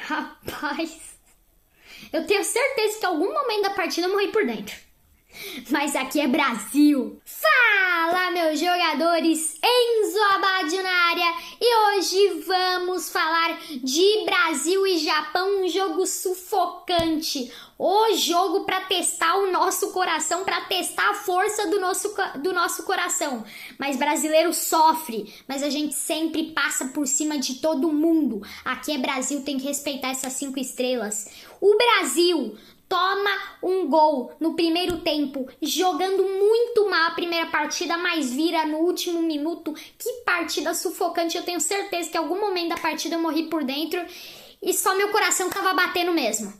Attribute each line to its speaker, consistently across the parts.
Speaker 1: Rapaz, eu tenho certeza que em algum momento da partida eu morri por dentro. Mas aqui é Brasil. Fala, meus jogadores, Enzo Abadio na área. E hoje vamos falar de Brasil e Japão, um jogo sufocante. O jogo para testar o nosso coração, para testar a força do nosso coração. Mas brasileiro sofre, mas a gente sempre passa por cima de todo mundo. Aqui é Brasil, tem que respeitar essas 5 estrelas. O Brasil toma um gol no primeiro tempo, jogando muito mal a primeira partida, mas vira no último minuto. Que partida sufocante, eu tenho certeza que em algum momento da partida eu morri por dentro e só meu coração tava batendo mesmo.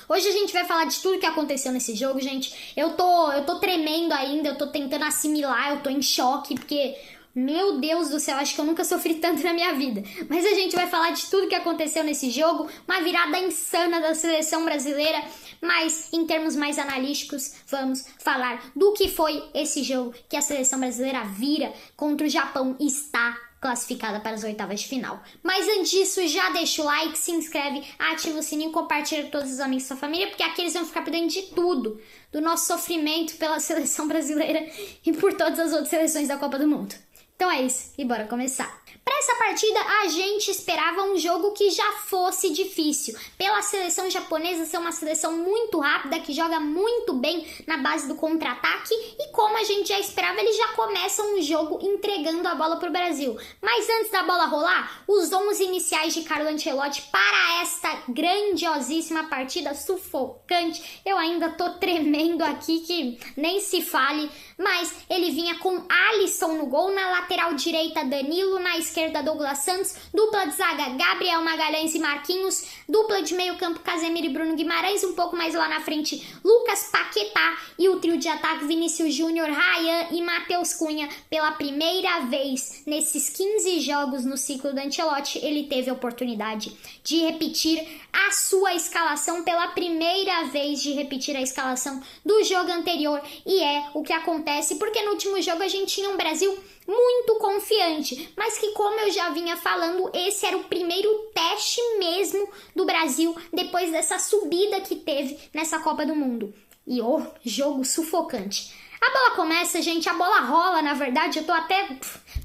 Speaker 1: Hoje a gente vai falar de tudo que aconteceu nesse jogo, gente. Eu tô tremendo ainda, eu tô tentando assimilar, eu tô em choque, porque, meu Deus do céu, acho que eu nunca sofri tanto na minha vida. Mas a gente vai falar de tudo que aconteceu nesse jogo, uma virada insana da seleção brasileira, mas em termos mais analíticos, vamos falar do que foi esse jogo que a seleção brasileira vira contra o Japão e está classificada para as oitavas de final. Mas antes disso, já deixa o like, se inscreve, ativa o sininho, compartilha com todos os amigos da sua família, porque aqui eles vão ficar por dentro de tudo, do nosso sofrimento pela seleção brasileira e por todas as outras seleções da Copa do Mundo. Então é isso, e bora começar. Para essa partida, a gente esperava um jogo que já fosse difícil. Pela seleção japonesa ser uma seleção muito rápida, que joga muito bem na base do contra-ataque. E como a gente já esperava, eles já começam o jogo entregando a bola para o Brasil. Mas antes da bola rolar, os 11 iniciais de Carlo Ancelotti para esta grandiosíssima partida sufocante. Eu ainda tô tremendo aqui, que nem se fale. Mas ele vinha com Alisson no gol, na lateral direita Danilo, na esquerda Douglas Santos, dupla de zaga Gabriel Magalhães e Marquinhos, dupla de meio campo Casemiro e Bruno Guimarães, um pouco mais lá na frente Lucas Paquetá e o trio de ataque Vinícius Júnior, Ryan e Matheus Cunha. Pela primeira vez nesses 15 jogos no ciclo do Ancelotti, ele teve a oportunidade de repetir a sua escalação, pela primeira vez de repetir a escalação do jogo anterior, e é o que acontece porque no último jogo a gente tinha um Brasil muito confiante, mas que, como eu já vinha falando, esse era o primeiro teste mesmo do Brasil depois dessa subida que teve nessa Copa do Mundo. E o jogo sufocante. A bola começa, gente, a bola rola, na verdade, eu tô até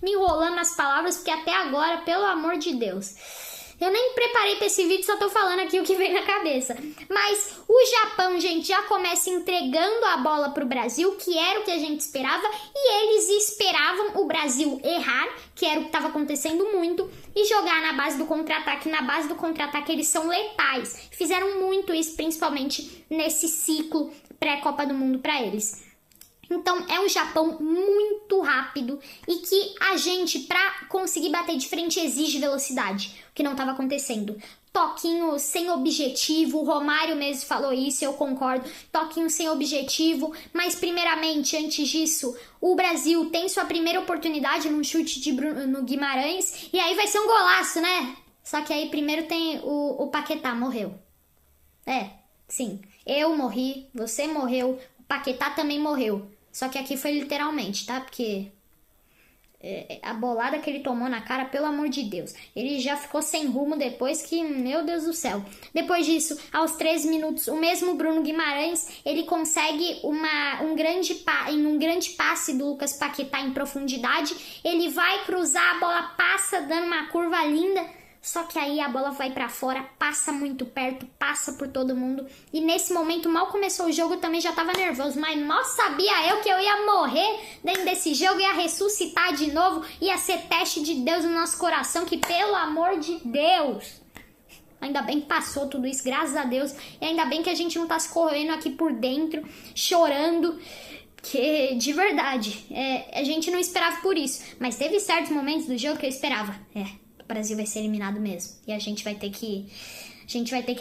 Speaker 1: me enrolando nas palavras, porque até agora, pelo amor de Deus, eu nem preparei para esse vídeo, só tô falando aqui o que vem na cabeça. Mas o Japão, gente, já começa entregando a bola pro Brasil, que era o que a gente esperava, e eles esperavam o Brasil errar, que era o que estava acontecendo muito, e jogar na base do contra-ataque. Na base do contra-ataque eles são letais. Fizeram muito isso, principalmente nesse ciclo pré-Copa do Mundo para eles. Então é um Japão muito rápido e que a gente, para conseguir bater de frente, exige velocidade, o que não estava acontecendo. Toquinho sem objetivo, o Romário mesmo falou isso, eu concordo, toquinho sem objetivo, mas primeiramente, antes disso, o Brasil tem sua primeira oportunidade num chute de Bruno Guimarães, e aí vai ser um golaço, né? Só que aí primeiro tem o Paquetá, morreu. Sim, eu morri, você morreu, o Paquetá também morreu. Só que aqui foi literalmente, tá? Porque a bolada que ele tomou na cara, pelo amor de Deus. Ele já ficou sem rumo depois que, meu Deus do céu. Depois disso, aos 13 minutos, o mesmo Bruno Guimarães, ele consegue um grande passe do Lucas Paquetá em profundidade. Ele vai cruzar, a bola passa dando uma curva linda. Só que aí a bola vai pra fora, passa muito perto, passa por todo mundo. E nesse momento, mal começou o jogo, eu também já tava nervoso. Mas mal sabia eu que eu ia morrer dentro desse jogo, ia ressuscitar de novo, ia ser teste de Deus no nosso coração, que pelo amor de Deus. Ainda bem que passou tudo isso, graças a Deus. E ainda bem que a gente não tá se correndo aqui por dentro, chorando. Que, de verdade, a gente não esperava por isso. Mas teve certos momentos do jogo que eu esperava. O Brasil vai ser eliminado mesmo. E a gente vai ter que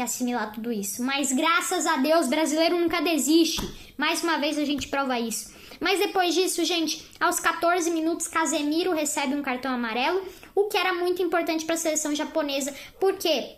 Speaker 1: assimilar tudo isso. Mas graças a Deus, brasileiro nunca desiste. Mais uma vez a gente prova isso. Mas depois disso, gente, aos 14 minutos, Casemiro recebe um cartão amarelo, o que era muito importante para a seleção japonesa, porque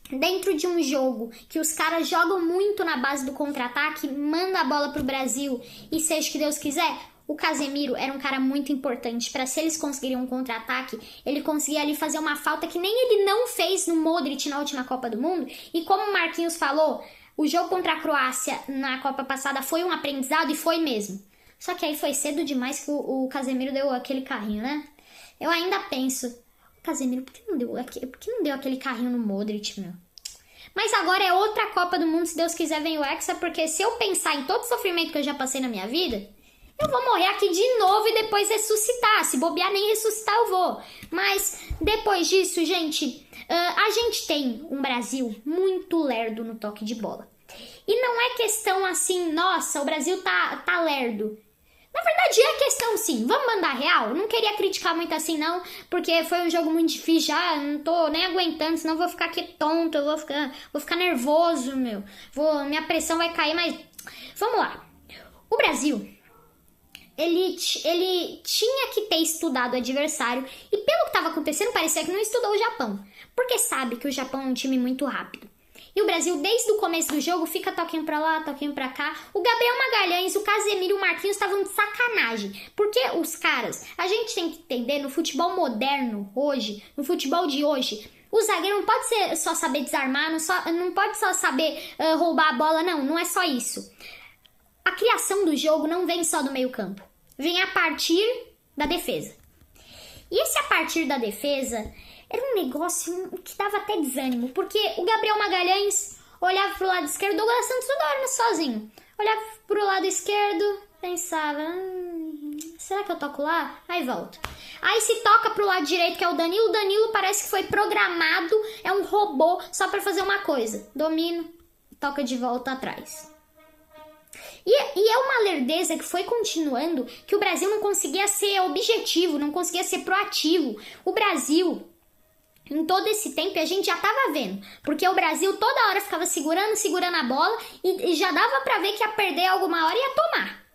Speaker 1: dentro de um jogo que os caras jogam muito na base do contra-ataque, manda a bola pro Brasil e seja o que Deus quiser, O Casemiro era um cara muito importante para se eles conseguirem um contra-ataque, ele conseguia ali fazer uma falta que nem ele não fez no Modric na última Copa do Mundo. E como o Marquinhos falou, o jogo contra a Croácia na Copa passada foi um aprendizado e foi mesmo. Só que aí foi cedo demais que o Casemiro deu aquele carrinho, né? Eu ainda penso, o Casemiro, por que não deu aquele carrinho no Modric, meu? Mas agora é outra Copa do Mundo, se Deus quiser vem o Hexa, porque se eu pensar em todo o sofrimento que eu já passei na minha vida, eu vou morrer aqui de novo e depois ressuscitar. Se bobear, nem ressuscitar eu vou. Mas depois disso, gente, a gente tem um Brasil muito lerdo no toque de bola. E não é questão assim, nossa, o Brasil tá lerdo. Na verdade é questão sim, vamos mandar real? Não queria criticar muito assim não, porque foi um jogo muito difícil, já não tô nem aguentando, senão eu vou ficar aqui tonto, eu vou ficar nervoso, meu. Minha pressão vai cair, mas vamos lá. O Brasil, ele tinha que ter estudado o adversário e pelo que estava acontecendo parecia que não estudou o Japão, porque sabe que o Japão é um time muito rápido. E o Brasil, desde o começo do jogo, fica toquinho pra lá, toquinho pra cá. O Gabriel Magalhães, o Casemiro e o Marquinhos estavam de sacanagem. Porque os caras, a gente tem que entender, no futebol moderno hoje, no futebol de hoje, o zagueiro não pode só saber desarmar, não pode só saber roubar a bola, não é só isso. A criação do jogo não vem só do meio campo, vem a partir da defesa. E esse a partir da defesa era um negócio que dava até desânimo, porque o Gabriel Magalhães olhava pro lado esquerdo, o Douglas Santos toda hora sozinho. Olhava pro lado esquerdo, pensava, será que eu toco lá? Aí volta. Aí se toca pro lado direito, que é o Danilo parece que foi programado, é um robô só pra fazer uma coisa. Domina, toca de volta atrás. E é uma lerdeza que foi continuando, que o Brasil não conseguia ser objetivo, não conseguia ser proativo. O Brasil, em todo esse tempo, a gente já tava vendo, porque o Brasil toda hora ficava segurando a bola e já dava pra ver que ia perder alguma hora e ia tomar.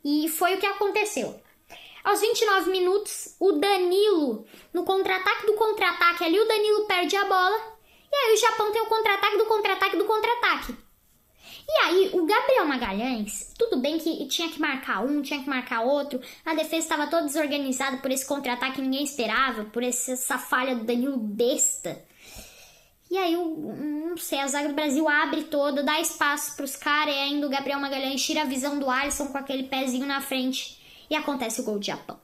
Speaker 1: E foi o que aconteceu. Aos 29 minutos, o Danilo, no contra-ataque do contra-ataque ali, o Danilo perde a bola, e aí o Japão tem o contra-ataque do contra-ataque do contra-ataque. E aí, o Gabriel Magalhães, tudo bem que tinha que marcar um, tinha que marcar outro, a defesa estava toda desorganizada por esse contra-ataque que ninguém esperava, por essa falha do Danilo besta. E aí, não sei, a zaga do Brasil abre toda, dá espaço para os caras, e ainda o Gabriel Magalhães tira a visão do Alisson com aquele pezinho na frente, e acontece o gol do Japão.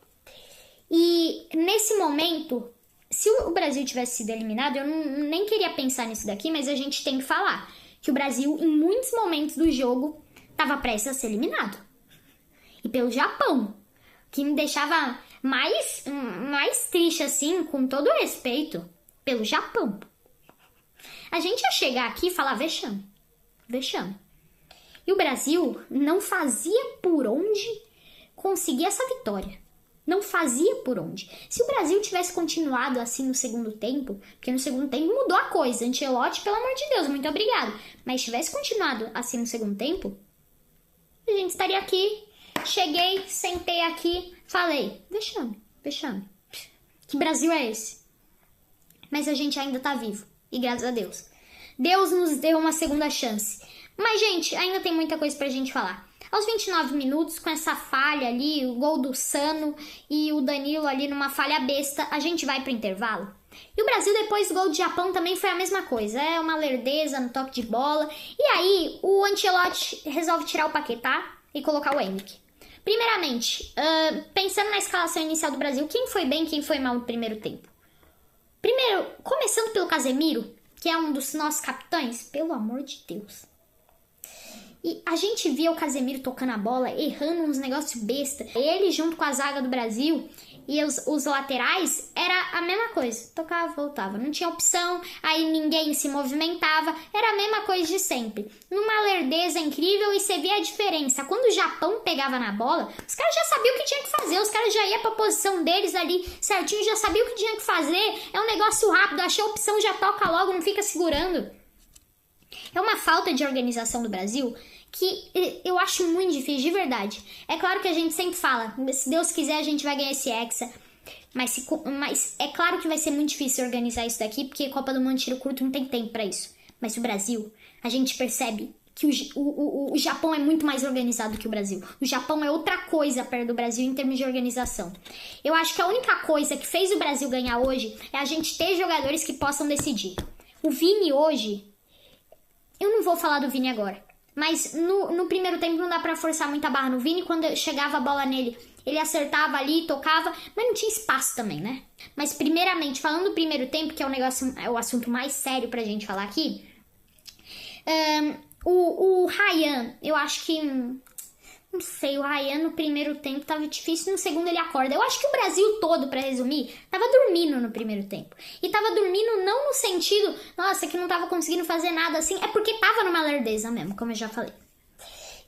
Speaker 1: E nesse momento, se o Brasil tivesse sido eliminado, eu nem queria pensar nisso daqui, mas a gente tem que falar que o Brasil, em muitos momentos do jogo, estava prestes a ser eliminado. E pelo Japão, que me deixava mais triste, assim, com todo o respeito, pelo Japão. A gente ia chegar aqui e falar vexame. Vexame. E o Brasil não fazia por onde conseguir essa vitória. Não fazia por onde. Se o Brasil tivesse continuado assim no segundo tempo, porque no segundo tempo mudou a coisa, Ancelotti, pelo amor de Deus, muito obrigado. Mas tivesse continuado assim no segundo tempo, a gente estaria aqui, cheguei, sentei aqui, falei, vexame. Que Brasil é esse? Mas a gente ainda tá vivo, e graças a Deus. Deus nos deu uma segunda chance. Mas, gente, ainda tem muita coisa pra gente falar. Aos 29 minutos, com essa falha ali, o gol do Sano e o Danilo ali numa falha besta, a gente vai pro intervalo. E o Brasil, depois do gol do Japão, também foi a mesma coisa. É uma lerdeza no toque de bola. E aí, o Ancelotti resolve tirar o Paquetá e colocar o Endrick. Primeiramente, pensando na escalação inicial do Brasil, quem foi bem e quem foi mal no primeiro tempo? Primeiro, começando pelo Casemiro, que é um dos nossos capitães, pelo amor de Deus. E a gente via o Casemiro tocando a bola, errando uns negócios besta. Ele junto com a zaga do Brasil e os laterais, era a mesma coisa. Tocava, voltava. Não tinha opção, aí ninguém se movimentava. Era a mesma coisa de sempre. Numa lerdeza incrível, e você via a diferença. Quando o Japão pegava na bola, os caras já sabiam o que tinha que fazer. Os caras já iam pra posição deles ali certinho, já sabiam o que tinha que fazer. É um negócio rápido, achou a opção, já toca logo, não fica segurando. É uma falta de organização do Brasil que eu acho muito difícil, de verdade. É claro que a gente sempre fala, se Deus quiser a gente vai ganhar esse Hexa, mas é claro que vai ser muito difícil organizar isso daqui, porque Copa do Mundo tiro curto não tem tempo pra isso. Mas o Brasil, a gente percebe que o Japão é muito mais organizado que o Brasil. O Japão é outra coisa perto do Brasil em termos de organização. Eu acho que a única coisa que fez o Brasil ganhar hoje é a gente ter jogadores que possam decidir. O Vini hoje... Eu não vou falar do Vini agora. Mas no primeiro tempo não dá pra forçar muita barra no Vini. Quando chegava a bola nele, ele acertava ali, tocava. Mas não tinha espaço também, né? Mas primeiramente, falando do primeiro tempo, que é o assunto mais sério pra gente falar aqui... O Ryan, eu acho que... Não sei, o Ryan no primeiro tempo tava difícil, no segundo ele acorda. Eu acho que o Brasil todo, pra resumir, tava dormindo no primeiro tempo. E tava dormindo não no sentido, nossa, que não tava conseguindo fazer nada assim, é porque tava numa lerdeza mesmo, como eu já falei.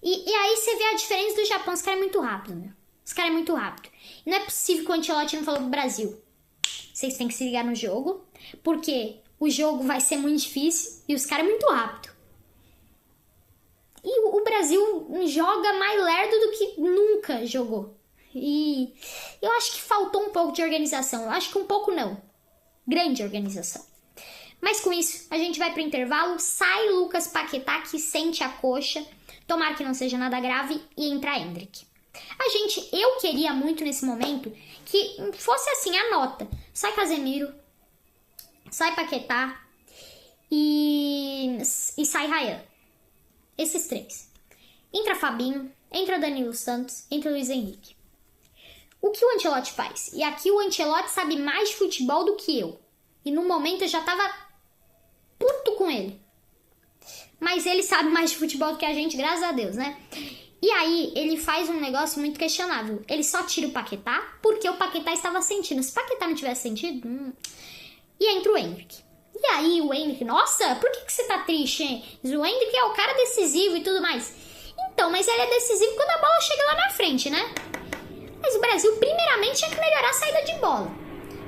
Speaker 1: E aí você vê a diferença do Japão, os caras é muito rápido, meu. Os caras é muito rápido. E não é possível que o Ancelotti não falou pro Brasil. Vocês têm que se ligar no jogo, porque o jogo vai ser muito difícil e os caras é muito rápido. E o Brasil joga mais lerdo do que nunca jogou. E eu acho que faltou um pouco de organização. Eu acho que um pouco não. Grande organização. Mas com isso, a gente vai pro intervalo. Sai Lucas Paquetá, que sente a coxa. Tomara que não seja nada grave. E entra Endrick. Eu queria muito nesse momento que fosse assim a nota. Sai Casemiro. Sai Paquetá. E sai Ryan. Esses três. Entra Fabinho, entra Danilo Santos, entra Luiz Henrique. O que o Ancelotti faz? E aqui o Ancelotti sabe mais de futebol do que eu. E no momento eu já tava puto com ele. Mas ele sabe mais de futebol do que a gente, graças a Deus, né? E aí ele faz um negócio muito questionável. Ele só tira o Paquetá porque o Paquetá estava sentindo. Se o Paquetá não tivesse sentido... E entra o Endrick. E aí o Endrick, nossa, por que você tá triste, hein? O Endrick é o cara decisivo e tudo mais. Então, mas ele é decisivo quando a bola chega lá na frente, né? Mas o Brasil, primeiramente, tinha que melhorar a saída de bola.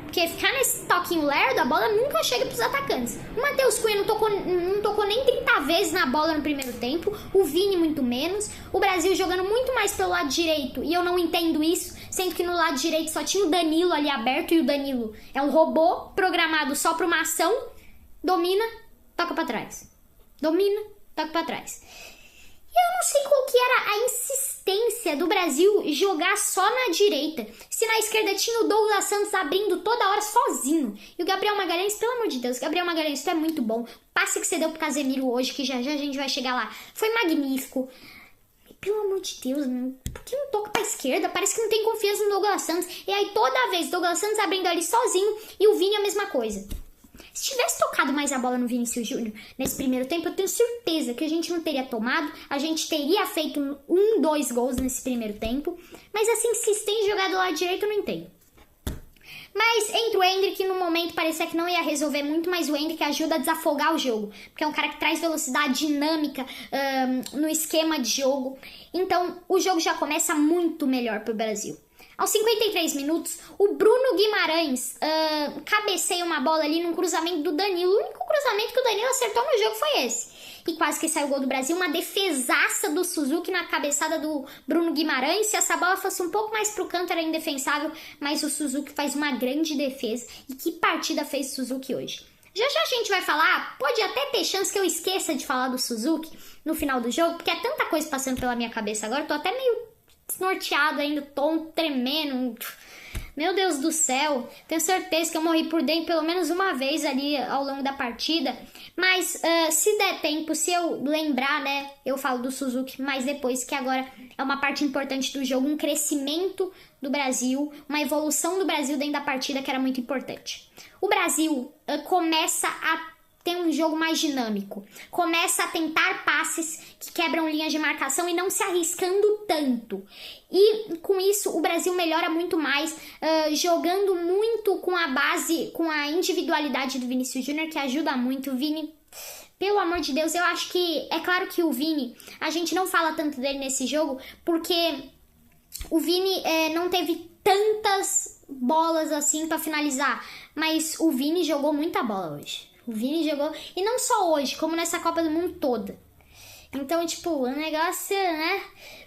Speaker 1: Porque ficar nesse toquinho lerdo, a bola nunca chega pros atacantes. O Matheus Cunha não tocou nem 30 vezes na bola no primeiro tempo. O Vini muito menos. O Brasil jogando muito mais pelo lado direito. E eu não entendo isso. Sendo que no lado direito só tinha o Danilo ali aberto. E o Danilo é um robô programado só pra uma ação. Domina, toca pra trás. Domina, toca pra trás. Eu não sei qual que era a insistência do Brasil jogar só na direita. Se na esquerda tinha o Douglas Santos abrindo toda hora sozinho. E o Gabriel Magalhães, pelo amor de Deus, Gabriel Magalhães, tu é muito bom. O passe que você deu pro Casemiro hoje, que já já a gente vai chegar lá, foi magnífico. Pelo amor de Deus, meu, por que não toca pra esquerda? Parece que não tem confiança no Douglas Santos. E aí toda vez, Douglas Santos abrindo ali sozinho e o Vini a mesma coisa. Se tivesse tocado mais a bola no Vinícius Júnior nesse primeiro tempo, eu tenho certeza que a gente não teria tomado, a gente teria feito 2 gols nesse primeiro tempo, mas essa insistência de jogar do lado direito eu não entendo. Mas entre o Endrick, no momento parecia que não ia resolver muito, mas o Endrick ajuda a desafogar o jogo, porque é um cara que traz velocidade dinâmica no esquema de jogo, então o jogo já começa muito melhor pro Brasil. Aos 53 minutos, o Bruno Guimarães cabeceia uma bola ali num cruzamento do Danilo. O único cruzamento que o Danilo acertou no jogo foi esse. E quase que saiu o gol do Brasil. Uma defesaça do Suzuki na cabeçada do Bruno Guimarães. Se essa bola fosse um pouco mais pro canto, era indefensável. Mas o Suzuki faz uma grande defesa. E que partida fez o Suzuki hoje? Já já a gente vai falar, pode até ter chance que eu esqueça de falar do Suzuki no final do jogo. Porque é tanta coisa passando pela minha cabeça agora. Eu tô até meio desnorteado ainda, tom tremendo. Meu Deus do céu, tenho certeza que eu morri por dentro pelo menos uma vez ali ao longo da partida. Mas se der tempo, se eu lembrar, né, eu falo do Suzuki mais depois, que agora é uma parte importante do jogo, um crescimento do Brasil, uma evolução do Brasil dentro da partida que era muito importante. O Brasil começa a tem um jogo mais dinâmico, começa a tentar passes que quebram linhas de marcação e não se arriscando tanto. E com isso o Brasil melhora muito mais, jogando muito com a base, com a individualidade do Vinícius Júnior, que ajuda muito. O Vini, pelo amor de Deus, eu acho que, é claro que o Vini, a gente não fala tanto dele nesse jogo, porque o Vini não teve tantas bolas assim pra finalizar, mas o Vini jogou muita bola hoje. O Vini jogou, e não só hoje, como nessa Copa do Mundo toda. Então, tipo, o negócio, né?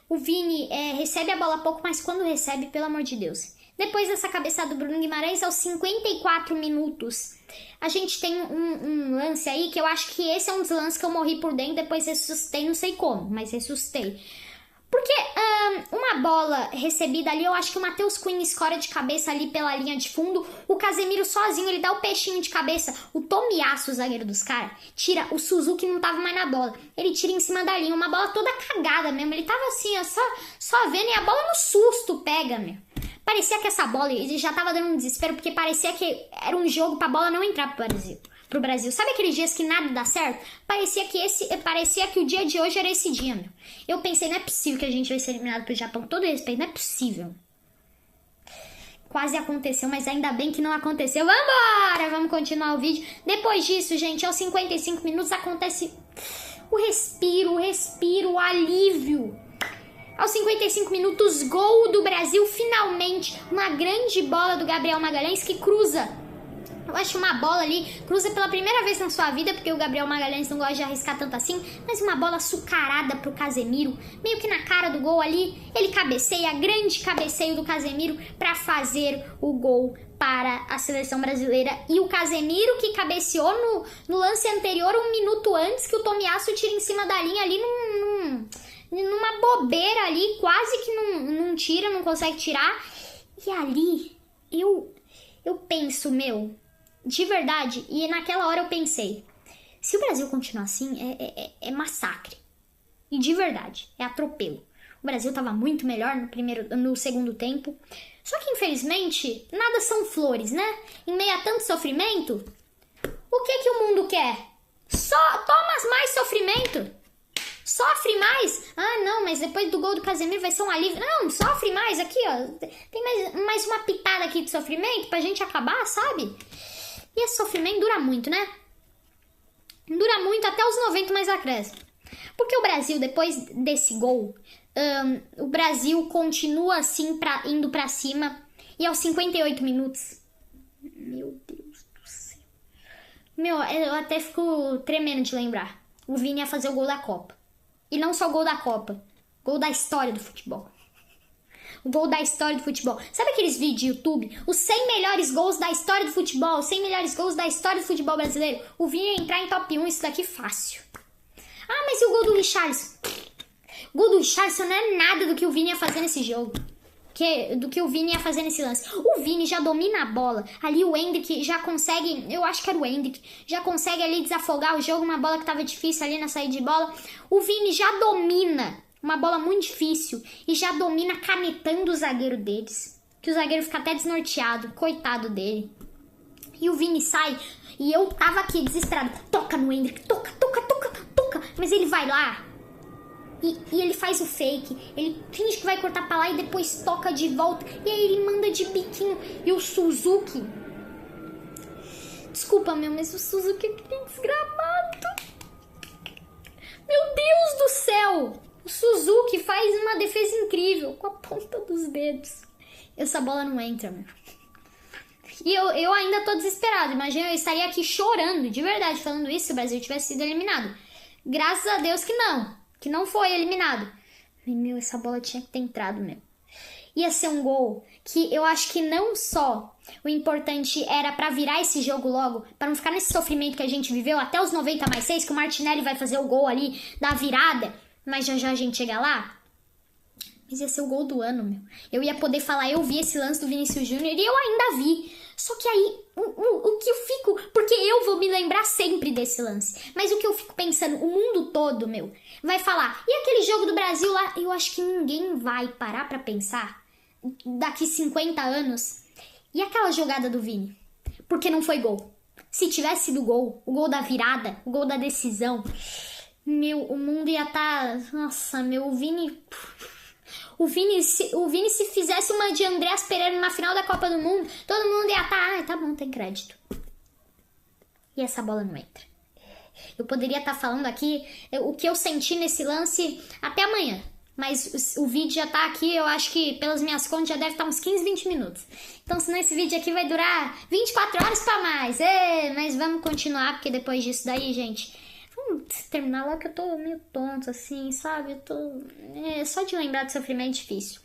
Speaker 1: O Vini recebe a bola pouco, mas quando recebe, pelo amor de Deus, Depois dessa cabeçada do Bruno Guimarães, aos 54 minutos, a gente tem um lance aí que eu acho que esse é um dos lances que eu morri por dentro, depois ressuscitei, não sei como, mas ressuscitei. Porque uma bola recebida ali, eu acho que o Matheus Cunha escora de cabeça ali pela linha de fundo, o Casemiro sozinho, ele dá o peixinho de cabeça, o Tomiyasu, o zagueiro dos caras, tira, o Suzuki não tava mais na bola, ele tira em cima da linha, uma bola toda cagada mesmo, ele tava assim, ó, só vendo, e a bola no susto pega, meu. Parecia que essa bola, ele já tava dando um desespero, porque parecia que era um jogo pra bola não entrar pro Brasil. Sabe aqueles dias que nada dá certo? Parecia que o dia de hoje era esse dia, meu. Eu pensei, não é possível que a gente vai ser eliminado pro Japão. Com todo respeito, não é possível. Quase aconteceu, mas ainda bem que não aconteceu. Vambora! Vamos continuar o vídeo. Depois disso, gente, aos 55 minutos acontece o respiro, o alívio. Aos 55 minutos, gol do Brasil, finalmente. Uma grande bola do Gabriel Magalhães que cruza. Eu acho uma bola ali, cruza pela primeira vez na sua vida, porque o Gabriel Magalhães não gosta de arriscar tanto assim, mas uma bola açucarada pro Casemiro, meio que na cara do gol ali, ele cabeceia, grande cabeceio do Casemiro para fazer o gol para a seleção brasileira. E o Casemiro que cabeceou no lance anterior, um minuto antes, que o Tomiyasu tira em cima da linha ali numa bobeira ali, quase que não tira, não consegue tirar. E ali, eu penso, meu, de verdade, e naquela hora eu pensei, se o Brasil continuar assim, é massacre. E de verdade, é atropelo. O Brasil tava muito melhor no segundo tempo. Só que, infelizmente, nada são flores, né? Em meio a tanto sofrimento, o que o mundo quer? Só toma mais sofrimento. Sofre mais. Ah, não, mas depois do gol do Casemiro vai ser um alívio. Não, sofre mais aqui, ó. Tem mais uma pitada aqui de sofrimento pra gente acabar, sabe? E esse sofrimento dura muito, né? Dura muito até os 90 mais acréscimo. Porque o Brasil, depois desse gol, o Brasil continua assim, indo pra cima. E aos 58 minutos... Meu Deus do céu. Meu, eu até fico tremendo de lembrar. O Vini ia fazer o gol da Copa. E não só o gol da Copa. Gol da história do futebol. O gol da história do futebol. Sabe aqueles vídeos de YouTube? Os 100 melhores gols da história do futebol. Os 100 melhores gols da história do futebol brasileiro. O Vini ia entrar em top 1, isso daqui fácil. Ah, mas e o gol do Richarlison? O gol do Richarlison não é nada do que o Vini ia fazer nesse jogo. Do que o Vini ia fazer nesse lance. O Vini já domina a bola. Ali o Endrick já consegue... Eu acho que era o Endrick. Já consegue ali desafogar o jogo. Uma bola que tava difícil ali na saída de bola. O Vini já domina... Uma bola muito difícil. E já domina canetando o zagueiro deles. Que o zagueiro fica até desnorteado. Coitado dele. E o Vini sai. E eu tava aqui desesperado. Toca no Endrick. Toca. Mas ele vai lá. E ele faz o fake. Ele finge que vai cortar pra lá e depois toca de volta. E aí ele manda de biquinho. E o Suzuki... Desculpa, mas o Suzuki é que desgramado. Meu Deus do céu. O Suzuki faz uma defesa incrível com a ponta dos dedos. Essa bola não entra, meu. E eu ainda tô desesperado. Imagina, eu estaria aqui chorando, de verdade, falando isso se o Brasil tivesse sido eliminado. Graças a Deus que não foi eliminado. Meu, essa bola tinha que ter entrado, meu. Ia ser um gol que eu acho que não só o importante era pra virar esse jogo logo, pra não ficar nesse sofrimento que a gente viveu até os 90 mais 6, que o Martinelli vai fazer o gol ali da virada, mas já a gente chega lá. Mas ia ser o gol do ano, meu. Eu ia poder falar, eu vi esse lance do Vinícius Júnior e eu ainda vi. Só que aí, o que eu fico... Porque eu vou me lembrar sempre desse lance. Mas o que eu fico pensando, o mundo todo, meu, vai falar... E aquele jogo do Brasil lá? Eu acho que ninguém vai parar pra pensar daqui 50 anos. E aquela jogada do Vini? Porque não foi gol. Se tivesse sido gol, o gol da virada, o gol da decisão... Meu, o mundo ia estar... Nossa, meu, o Vini... O Vini, se fizesse uma de Andreas Pereira na final da Copa do Mundo, todo mundo ia estar... Ah, tá bom, tem crédito. E essa bola não entra. Eu poderia estar falando aqui o que eu senti nesse lance até amanhã. Mas o vídeo já tá aqui, eu acho que pelas minhas contas já deve estar uns 15, 20 minutos. Então senão esse vídeo aqui vai durar 24 horas pra mais. Mas vamos continuar, porque depois disso daí, gente... Vamos terminar logo que eu tô meio tonto, assim, sabe? Só de lembrar do sofrimento é difícil.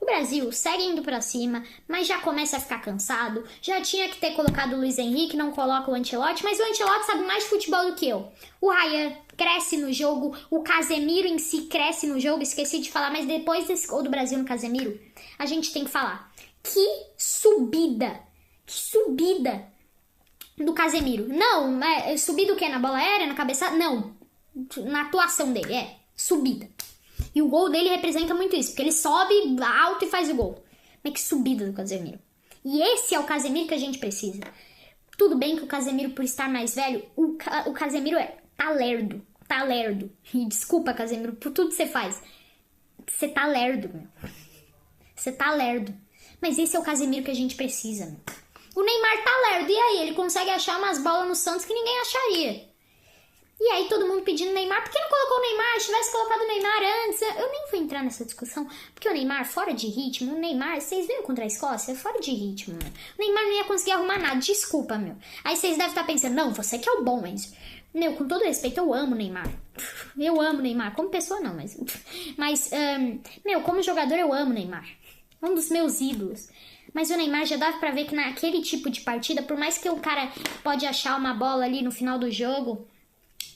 Speaker 1: O Brasil segue indo pra cima, mas já começa a ficar cansado. Já tinha que ter colocado o Luiz Henrique, não coloca o Ancelotti, mas o Ancelotti sabe mais de futebol do que eu. O Ryan cresce no jogo, o Casemiro em si cresce no jogo, esqueci de falar, mas depois desse gol do Brasil no Casemiro, a gente tem que falar. Que subida do Casemiro. Não, subida o quê? Na bola aérea, na cabeça? Não, na atuação dele, subida. E o gol dele representa muito isso, porque ele sobe alto e faz o gol. Mas que subida do Casemiro. E esse é o Casemiro que a gente precisa. Tudo bem que o Casemiro, por estar mais velho, o Casemiro tá lerdo. E desculpa, Casemiro, por tudo que você faz. Você tá lerdo, meu. Você tá lerdo. Mas esse é o Casemiro que a gente precisa, meu. O Neymar tá lerdo. E aí? Ele consegue achar umas bolas no Santos que ninguém acharia. E aí todo mundo pedindo Neymar. Por que não colocou o Neymar? Se tivesse colocado o Neymar antes. Eu nem vou entrar nessa discussão. Porque o Neymar, fora de ritmo. O Neymar, vocês viram contra a Escócia? Fora de ritmo, meu. O Neymar não ia conseguir arrumar nada. Desculpa, meu. Aí vocês devem estar pensando, não, você que é o bom, Enzo. Meu, com todo respeito, eu amo o Neymar. Eu amo o Neymar. Como pessoa, não, mas... meu, como jogador, eu amo o Neymar. Um dos meus ídolos. Mas o Neymar já dava pra ver que naquele tipo de partida, por mais que o cara pode achar uma bola ali no final do jogo...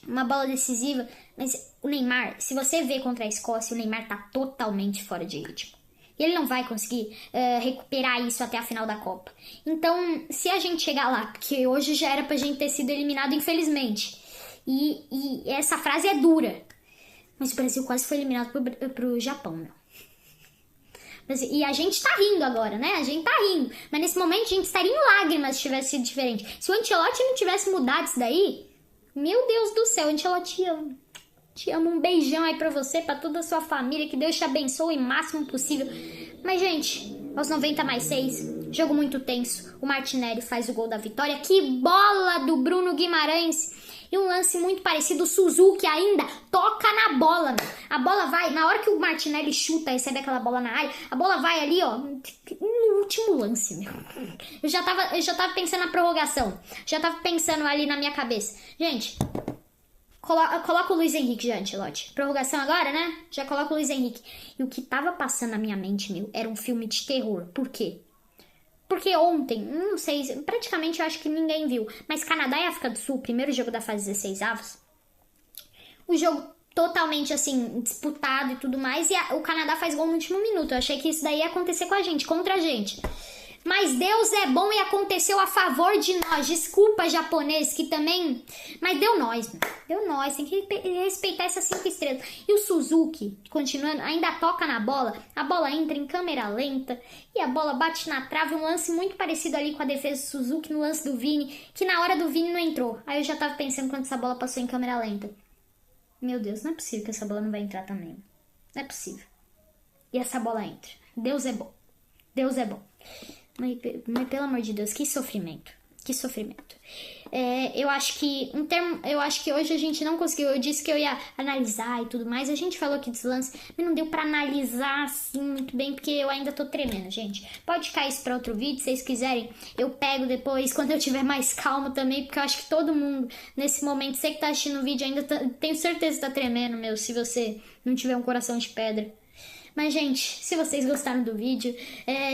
Speaker 1: Uma bola decisiva, mas o Neymar, se você vê contra a Escócia, o Neymar tá totalmente fora de ritmo. E ele não vai conseguir recuperar isso até a final da Copa. Então, se a gente chegar lá, porque hoje já era pra gente ter sido eliminado, infelizmente. E essa frase é dura. Mas o Brasil quase foi eliminado pro Japão, meu. E a gente tá rindo agora, né? A gente tá rindo. Mas nesse momento a gente estaria em lágrimas se tivesse sido diferente. Se o Ancelotti não tivesse mudado isso daí... Meu Deus do céu, Ancelotti, te amo. Te amo, um beijão aí pra você, pra toda a sua família, que Deus te abençoe o máximo possível. Mas, gente, aos 90+6, jogo muito tenso, o Martinelli faz o gol da vitória. Que bola do Bruno Guimarães! E um lance muito parecido, o Suzuki ainda toca na bola, meu. A bola vai, na hora que o Martinelli chuta, recebe aquela bola na área, a bola vai ali, ó, no último lance, meu. Eu já tava pensando na prorrogação, já tava pensando ali na minha cabeça. Gente, coloca o Luiz Henrique já, Ancelotti. Prorrogação agora, né? Já coloca o Luiz Henrique. E o que tava passando na minha mente, meu, era um filme de terror. Por quê? Porque ontem, não sei, praticamente eu acho que ninguém viu, mas Canadá e África do Sul, primeiro jogo da fase 16avos, o jogo totalmente, assim, disputado e tudo mais, e o Canadá faz gol no último minuto. Eu achei que isso daí ia acontecer com a gente, contra a gente. Mas Deus é bom e aconteceu a favor de nós. Desculpa, japonês, que também... Mas deu nós, meu. Deu nós. Tem que respeitar essas 5 estrelas. E o Suzuki, continuando, ainda toca na bola. A bola entra em câmera lenta. E a bola bate na trave. Um lance muito parecido ali com a defesa do Suzuki no lance do Vini. Que na hora do Vini não entrou. Aí eu já tava pensando quando essa bola passou em câmera lenta. Meu Deus, não é possível que essa bola não vai entrar também. Não é possível. E essa bola entra. Deus é bom. Deus é bom. Mas pelo amor de Deus, que sofrimento. Que sofrimento. Eu acho que hoje a gente não conseguiu. Eu disse que eu ia analisar e tudo mais. A gente falou aqui dos lances, mas não deu pra analisar assim muito bem, porque eu ainda tô tremendo, gente. Pode ficar isso pra outro vídeo, se vocês quiserem. Eu pego depois, quando eu tiver mais calmo também, porque eu acho que todo mundo, nesse momento, você que tá assistindo o vídeo, ainda tenho certeza que tá tremendo, meu, se você não tiver um coração de pedra. Mas, gente, se vocês gostaram do vídeo,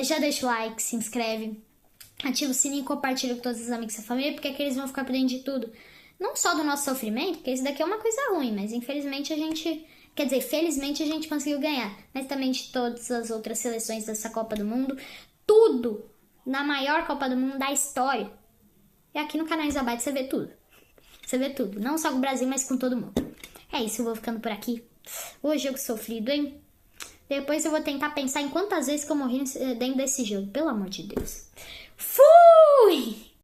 Speaker 1: já deixa o like, se inscreve, ativa o sininho e compartilha com todos os amigos e sua família, porque aqui eles vão ficar por dentro de tudo. Não só do nosso sofrimento, porque isso daqui é uma coisa ruim, mas infelizmente felizmente a gente conseguiu ganhar. Mas também de todas as outras seleções dessa Copa do Mundo, tudo na maior Copa do Mundo da história. E aqui no canal Isabate você vê tudo. Você vê tudo, não só com o Brasil, mas com todo mundo. É isso, eu vou ficando por aqui. Hoje jogo sofrido, hein? Depois eu vou tentar pensar em quantas vezes que eu morri dentro desse jogo. Pelo amor de Deus. Fui!